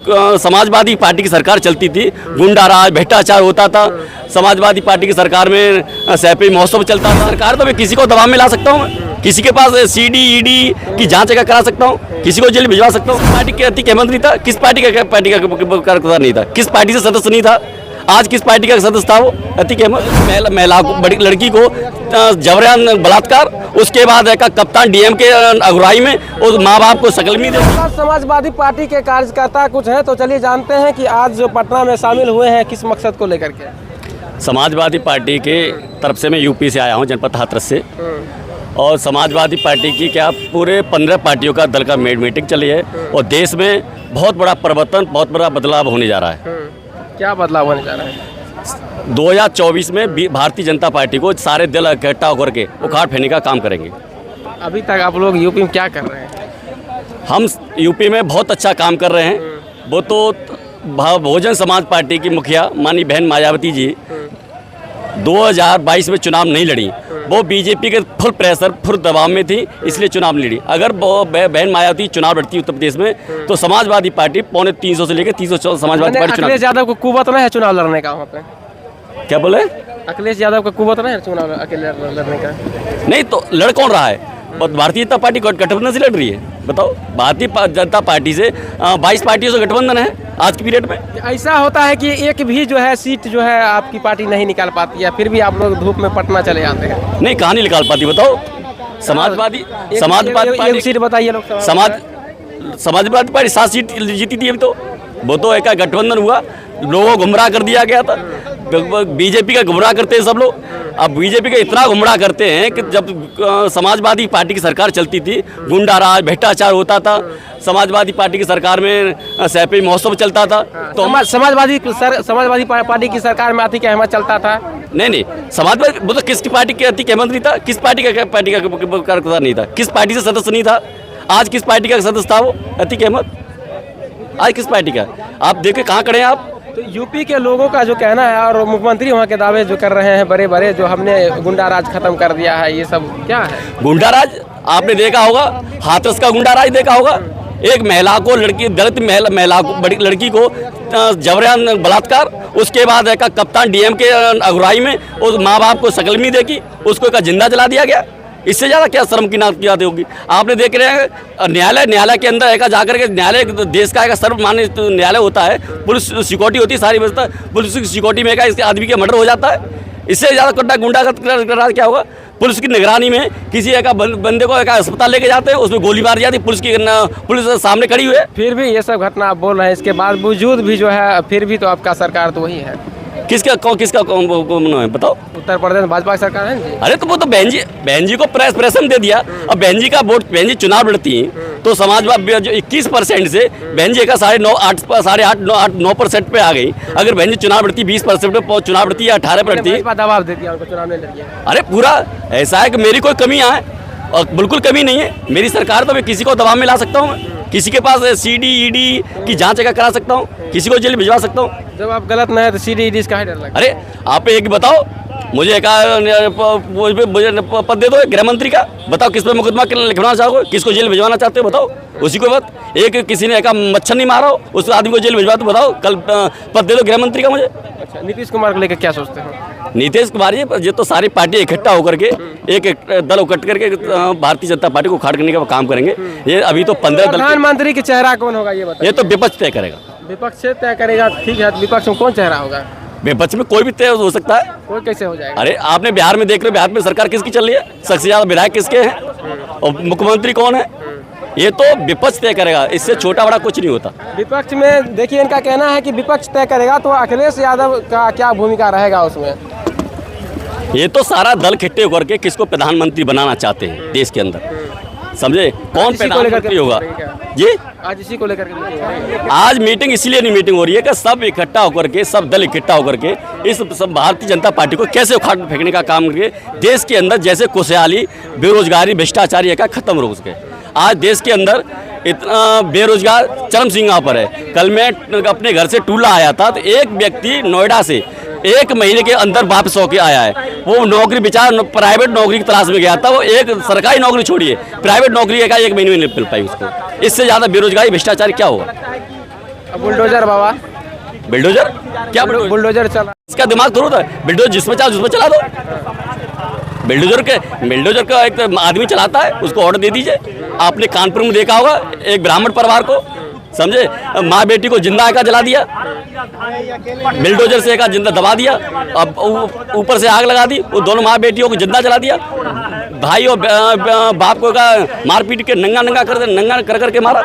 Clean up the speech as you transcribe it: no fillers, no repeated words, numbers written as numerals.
Samajwadi party की सरकार चलती थी, गुंडा राज भ्रष्टाचार होता था। समाजवादी पार्टी की सरकार में सैफी महोत्सव चलता था। सरकार तो मैं किसी को दबाव में ला सकता हूँ, किसी के पास सीडी ईडी की जांच करा सकता हूँ, किसी को जेल भिजवा सकता हूँ। पार्टी के अतिक अहमद नहीं था, किस पार्टी का कार्यकर्ता नहीं था, किस पार्टी से सदस्य नहीं था, आज किस पार्टी का सदस्य था वो अतिक अहमद। महिला को, बड़ी लड़की को जबरन बलात्कार, उसके बाद कप्तान डीएम के अगुवाई में उस माँ बाप को शकल भी दे। समाजवादी पार्टी के कार्यकर्ता कुछ हैं, तो चलिए जानते हैं कि आज जो पटना में शामिल हुए हैं किस मकसद को लेकर के। समाजवादी पार्टी के तरफ से मैं यूपी से आया हूँ, जनपद हाथरस से। और समाजवादी पार्टी की क्या पूरे 15 पार्टियों का दल का मीटिंग चली है और देश में बहुत बड़ा परिवर्तन, बहुत बड़ा बदलाव होने जा रहा है। क्या बदलाव होने जा रहा है? 2024 में भारतीय जनता पार्टी को सारे दल इकट्ठा होकर के उखाड़ फेंकने का काम करेंगे। अभी तक आप लोग यूपी में क्या कर रहे हैं? हम यूपी में बहुत अच्छा काम कर रहे हैं। वो तो बहुजन समाज पार्टी की मुखिया माननीय बहन मायावती जी 2022 में चुनाव नहीं लड़ी, वो बीजेपी के फुल प्रेशर फुल दबाव में थी, इसलिए चुनाव नहीं लड़ी। अगर बहन मायावती चुनाव लड़ती उत्तर प्रदेश में तो समाजवादी पार्टी 350 से लेकर 314 समाजवादी पार्टी अखिलेश यादव को कुवत नहीं है चुनाव लड़ने का? वहाँ पे क्या बोले? अखिलेश यादव का कुवत नहीं है चुनाव अकेले लड़ने का? नहीं तो लड़ कौन रहा है? भारतीय जनता पार्टी गठबंधन से लड़ रही है। बताओ, भारतीय जनता पार्टी से 22 पार्टियों से गठबंधन है आज की पीरियड में। ऐसा होता है कि एक भी जो है सीट जो है आपकी पार्टी नहीं निकाल पाती है, फिर भी आप लोग धूप में पटना चले जाते हैं। नहीं, कहाँ नहीं निकाल पाती बताओ? समाजवादी सीट बताइए लोग। समाजवादी पार्टी 7 सीट जीती थी। अभी तो वो तो एक गठबंधन हुआ, लोगों को गुमराह कर दिया गया था। बीजेपी का गुमराह करते हैं सब लोग। अब बीजेपी का इतना गुमराह करते हैं कि जब समाजवादी पार्टी की सरकार चलती थी, गुंडा राज भ्रष्टाचार होता था। समाजवादी पार्टी की सरकार में सैफी महोत्सव चलता था। तो समाजवादी पार्टी की सरकार में अतिक अहमद चलता था। नहीं, समाजवादी वो तो किसकी पार्टी के अतिक अहमद नहीं था, किस पार्टी का कार्यकर्ता नहीं था, किस पार्टी से सदस्य नहीं था, आज किस पार्टी का सदस्य था वो अतिक अहमद? आज किस पार्टी का? आप देखे कहाँ खड़े हैं आप? तो यूपी के लोगों का जो कहना है और मुख्यमंत्री वहाँ के दावे जो कर रहे हैं बड़े बड़े, जो हमने गुंडा राज खत्म कर दिया है, ये सब क्या है? गुंडा राज आपने देखा होगा, हाथरस का गुंडा राज देखा होगा। एक महिला को, दलित महिला को, बड़ी लड़की को जबरन बलात्कार, उसके बाद कप्तान डीएम के अगुवाई में उस माँ बाप को शकल भी देखी, उसको जिंदा जला दिया गया। इससे ज़्यादा क्या शर्म की बात होगी? आपने देख रहे हैं न्यायालय के अंदर जाकर के, न्यायालय देश का सर्वमान्य न्यायालय होता है, पुलिस सिक्योरिटी होती है सारी व्यवस्था, पुलिस की सिक्योरिटी में इसके आदमी का मर्डर हो जाता है। इससे ज़्यादा गुंडा क्या होगा? पुलिस की निगरानी में किसी बंदे को अस्पताल लेके जाते हैं, उसमें गोली मार जाती है, पुलिस सामने खड़ी हुई है। फिर भी ये सब घटना आप बोल रहे हैं, इसके बावजूद भी जो है फिर भी तो आपका सरकार तो वही है। किसका है बताओ? उत्तर प्रदेश भाजपा सरकार है। अरे तो वो तो बहन जी को प्रेशर दे दिया। अब बहन जी का वोट, बहन जी चुनाव लड़ती हैं तो समाजवादी जो 21% से बहन जी का 9.8% पे आ गई। अगर बहन जी चुनाव लड़ती 20% पे चुनाव लड़ती या 18% दबाव देती है उनको चुनाव नहीं लड़िए। अरे पूरा ऐसा है कि मेरी कोई कमी है और बिल्कुल कमी नहीं है। मेरी सरकार तो मैं किसी को दबाव में ला सकता हूँ, किसी के पास सीडी ईडी की जांच करा सकता हूँ, किसी को जेल भिजवा सकता हूँ। जब आप गलत नहीं है तो सीडी ईडी का डर लगता है। अरे आप एक बताओ, मुझे पद दे दो गृह मंत्री का, बताओ किस पे मुकदमा लिखवाना चाहोगे, किसको जेल भिजवाना चाहते हो बताओ? उसी को बात, एक किसी ने मच्छर नहीं मारा हो उस आदमी को जेल भिजवा, तो बताओ कल पद दे दो गृह मंत्री का मुझे। अच्छा, नीतीश कुमार को लेकर क्या सोचते हैं? नीतीश कुमार ये तो सारी पार्टी इकट्ठा होकर के एक दल इकट्ठ करके भारतीय जनता पार्टी को उखाड़ करने का काम करेंगे। ये अभी तो 15 दल। प्रधानमंत्री का चेहरा कौन होगा ये बताइए? ये तो विपक्ष तय करेगा। विपक्ष तय करेगा, ठीक है। विपक्ष में कौन चेहरा होगा? विपक्ष में कोई भी तय हो सकता है। कोई कैसे हो जाएगा? अरे आपने बिहार में देख रहे हो, बिहार में सरकार किसकी चल रही है, सबसे ज्यादा विधायक किसके हैं और मुख्यमंत्री कौन है? ये तो विपक्ष तय करेगा, इससे छोटा बड़ा कुछ नहीं होता। विपक्ष में देखिए, इनका कहना है कि विपक्ष तय करेगा, तो अखिलेश यादव का क्या भूमिका रहेगा उसमें? ये तो सारा दल इकट्ठे होकर के किसको प्रधानमंत्री बनाना चाहते हैं देश के अंदर, समझे? कौन प्रधानमंत्री होगा जी? आज इसी को लेकर आज मीटिंग इसलिए नहीं मीटिंग हो रही है कि सब इकट्ठा होकर के, सब दल इकट्ठा होकर के इस सब भारतीय जनता पार्टी को कैसे उखाड़ फेंकने का काम करके देश के अंदर जैसे खुशहाली, बेरोजगारी, भ्रष्टाचार ये का खत्म हो सके। आज देश के अंदर इतना बेरोजगार चरम सीमा पर है। कल मैं अपने घर से टूला आया था तो एक व्यक्ति नोएडा से 1 महीने के अंदर वापस होके आया है। वो नौकरी बेचारा प्राइवेट नौकरी की तलाश में गया था, वो एक सरकारी नौकरी छोड़िए, प्राइवेट नौकरी का 1 महीने में नहीं मिल पाई उसको। इससे ज़्यादा बेरोजगारी, भ्रष्टाचार क्या होगा? बुलडोजर बाबा, बिल्डोजर क्या बुलडोजर? बुलडोजर चला। इसका दिमाग थोड़ा था, बिल्डोजर जिसमें चाहो उसमें चला दो। बिल्डोजर का एक आदमी चलाता है, उसको ऑर्डर दे दीजिए। आपने कानपुर में देखा होगा एक ब्राह्मण परिवार को, समझे, माँ बेटी को जिंदा आग जला दिया, बिल्डोजर से एक जिंदा दबा दिया, अब ऊपर से आग लगा दी, वो दोनों माँ बेटियों को जिंदा जला दिया। भाई और बाप को का मारपीट के नंगा कर करके मारा।